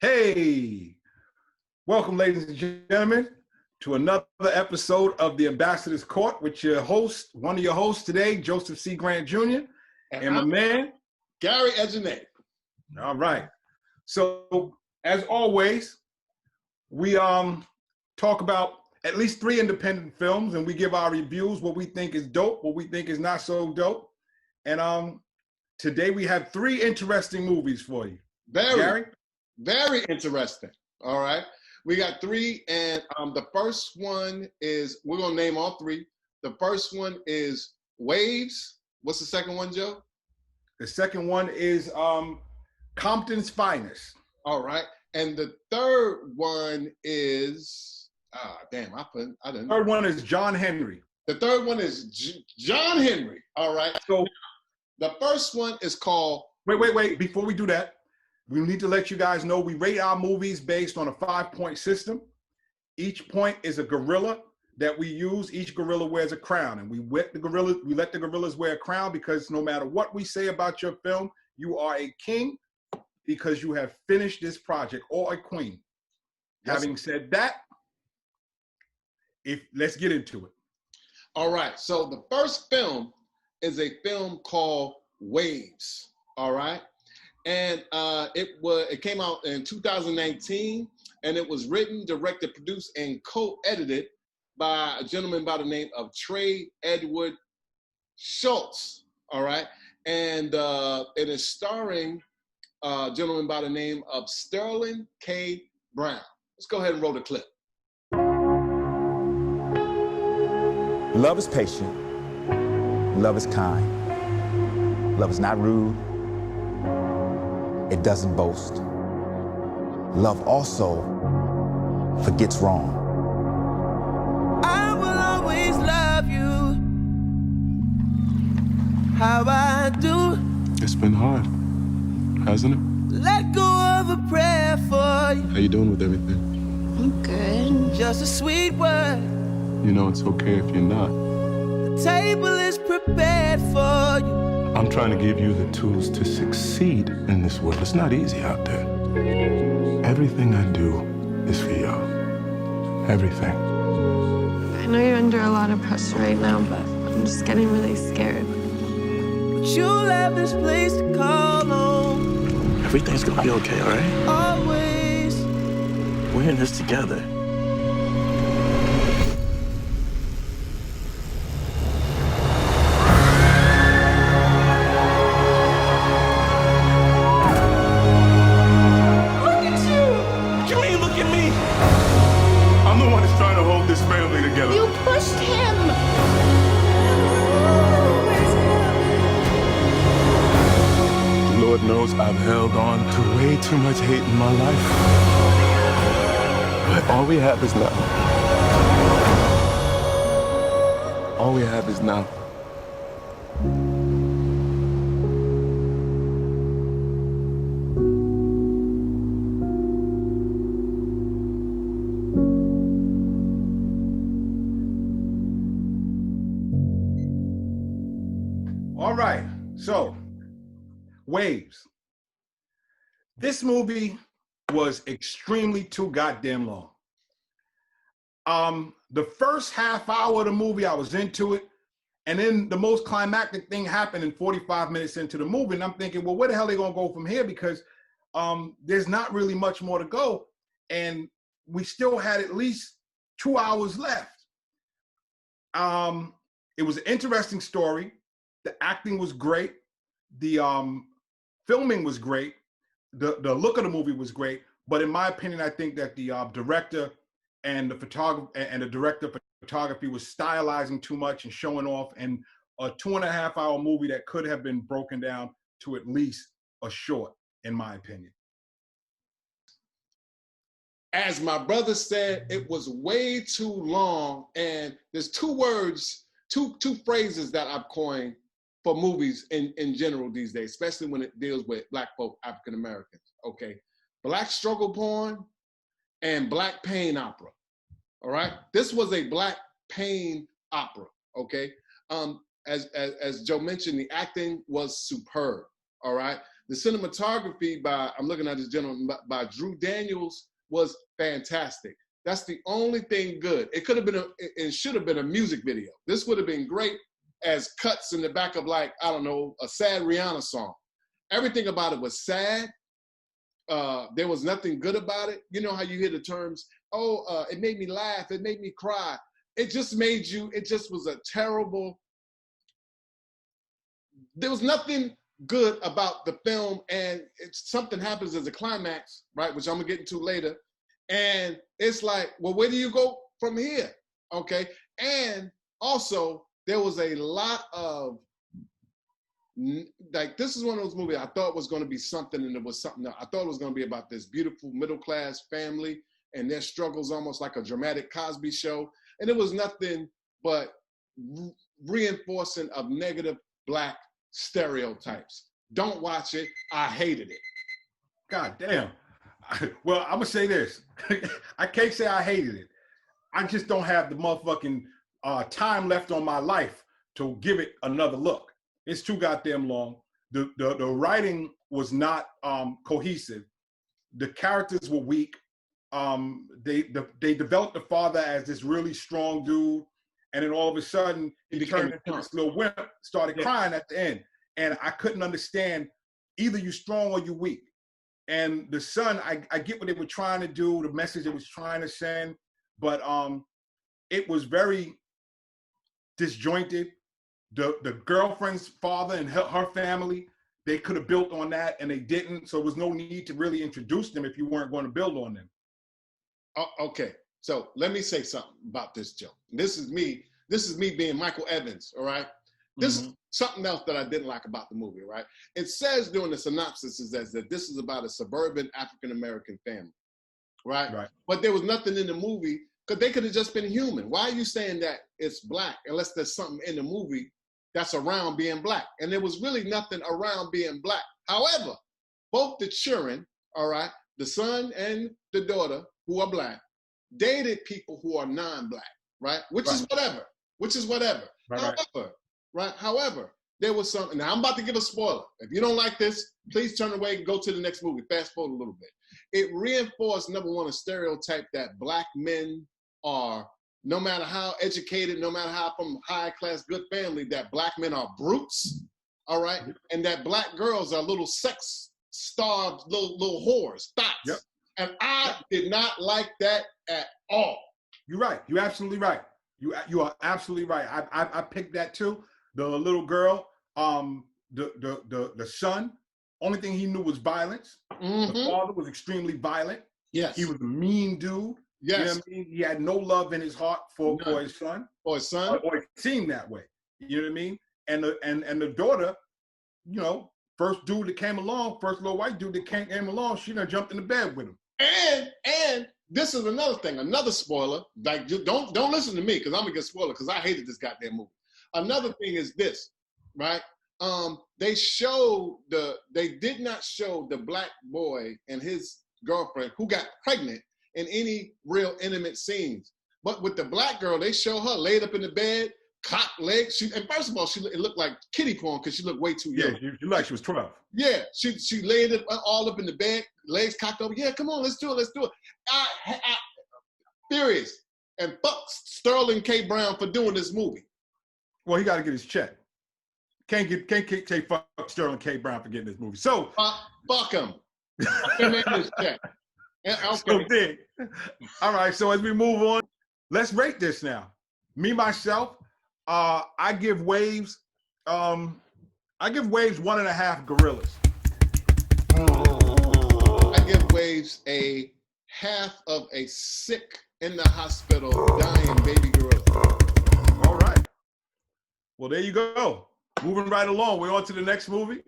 Hey, welcome, ladies and gentlemen, to another episode of the Ambassador's Court with your host, one of your hosts today, Joseph C. Grant Jr., and my man, Gary Edgenay. All right. So, as always, we talk about at least 3 independent films, and we give our reviews, what we think is dope, what we think is not so dope. And today we have 3 interesting movies for you. Gary? Very interesting. All right. We got 3, and the first one is, we're going to name all 3. The first one is Waves. What's the second one, Joe? The second one is Compton's Finest. All right. And the third one is, I didn't. Third one is John Henry. The third one is John Henry. All right. So the first one is called. Wait. Before we do that, we need to let you guys know we rate our movies based on a 5-point system. Each point is a gorilla that we use. Each gorilla wears a crown, and we let the gorillas wear a crown because no matter what we say about your film, you are a king because you have finished this project, or a queen. Yes. Having said that, let's get into it. All right. So the first film is a film called Waves. All right. And it came out in 2019, and it was written, directed, produced, and co-edited by a gentleman by the name of Trey Edward Shults. All right. And it is starring a gentleman by the name of Sterling K. Brown. Let's go ahead and roll the clip. Love is patient. Love is kind. Love is not rude. It doesn't boast. Love also forgets wrong. I will always love you how I do. It's been hard, hasn't it? Let go of a prayer for you. How you doing with everything? I'm good. Just a sweet word. You know it's okay if you're not. The table is prepared for you. I'm trying to give you the tools to succeed in this world. It's not easy out there. Everything I do is for y'all. Everything. I know you're under a lot of pressure right now, but I'm just getting really scared. But you'll have this place to call home. Everything's gonna be okay, all right? Always. We're in this together. You pushed him! Lord knows I've held on to way too much hate in my life. But all we have is now. All we have is now. All right, so Waves. This movie was extremely too goddamn long. The first half hour of the movie, I was into it, and then the most climactic thing happened in 45 minutes into the movie, and I'm thinking, well, where the hell are they gonna go from here? Because there's not really much more to go, and we still had at least 2 hours left. It was an interesting story. The acting was great. The filming was great. The look of the movie was great. But in my opinion, I think that the director and the director of photography was stylizing too much and showing off. And a 2.5-hour movie that could have been broken down to at least a short, in my opinion. As my brother said, it was way too long. And there's 2 words, two phrases that I've coined for movies in general these days, especially when it deals with Black folk, African Americans, okay? Black struggle porn and Black pain opera, all right? This was a Black pain opera, okay? As Joe mentioned, the acting was superb, all right? The cinematography by, I'm looking at this gentleman, by Drew Daniels was fantastic. That's the only thing good. It could have been, it should have been a music video. This would have been great as cuts in the back of, like, I don't know, a sad Rihanna song. Everything about it was sad. There was nothing good about it. You know how you hear the terms, it made me laugh, it made me cry. It just made you, it just was a terrible, there was nothing good about the film, and something happens as a climax, right, which I'm gonna get into later. And it's like, well, where do you go from here? Okay. And also, there was a lot of, like, this is one of those movies I thought was going to be something, and it was something else. I thought it was going to be about this beautiful middle-class family and their struggles, almost like a dramatic Cosby show. And it was nothing but reinforcing of negative Black stereotypes. Don't watch it. I hated it. God damn. Well, I'm gonna say this. I can't say I hated it. I just don't have the motherfucking time left on my life to give it another look. It's too goddamn long. The writing was not cohesive. The characters were weak. They developed the father as this really strong dude, and then all of a sudden he turned into this little wimp, started crying at the end. And I couldn't understand, either you strong or you weak. And the son, I get what they were trying to do, the message it was trying to send, but it was very disjointed. The girlfriend's father and her family, they could have built on that, and they didn't. So there was no need to really introduce them if you weren't going to build on them. Okay, so let me say something about this, Joe. This is me being Michael Evans, all right? This is something else that I didn't like about the movie, right? It says during the synopsis that this is about a suburban African-American family, right? But there was nothing in the movie, because they could have just been human. Why are you saying that it's Black unless there's something in the movie that's around being Black? And there was really nothing around being Black. However, both the children, all right, the son and the daughter, who are Black, dated people who are non-Black, right? Which is whatever. However, there was something. Now, I'm about to give a spoiler. If you don't like this, please turn away and go to the next movie. Fast forward a little bit. It reinforced, number one, a stereotype that Black men are, no matter how educated, no matter how from high-class, good family, that Black men are brutes, all right? And that Black girls are little sex-starved little whores, thoughts. Yep. And I did not like that at all. You're right. You're absolutely right. You are absolutely right. I picked that too. The little girl, the son, only thing he knew was violence. The father was extremely violent. Yes. He was a mean dude. Yes. You know what I mean? He had no love in his heart for his son. For his son. Or it seemed that way. You know what I mean? And the daughter, you know, first dude that came along, first little white dude that came along, she done jumped in the bed with him. And this is another thing, another spoiler. Like, don't listen to me, because I'm gonna get spoiled, because I hated this goddamn movie. Another thing is this, right? They did not show the Black boy and his girlfriend who got pregnant in any real intimate scenes. But with the Black girl, they show her laid up in the bed, cocked legs. And first of all, it looked like kiddie porn because she looked way too young. Yeah, you like she was 12. Yeah, she laid it all up in the bed, legs cocked over. Yeah, come on, let's do it. I furious. And fuck Sterling K. Brown for doing this movie. Well, he got to get his check. Can't say fuck Sterling K. Brown for getting this movie. So fuck him. His check. Okay. So big. All right. So as we move on, let's rate this now. Me myself, I give Waves 1.5 gorillas. I give Waves a half of a sick in the hospital dying baby gorilla. All right. Well, there you go. Moving right along. We're on to the next movie.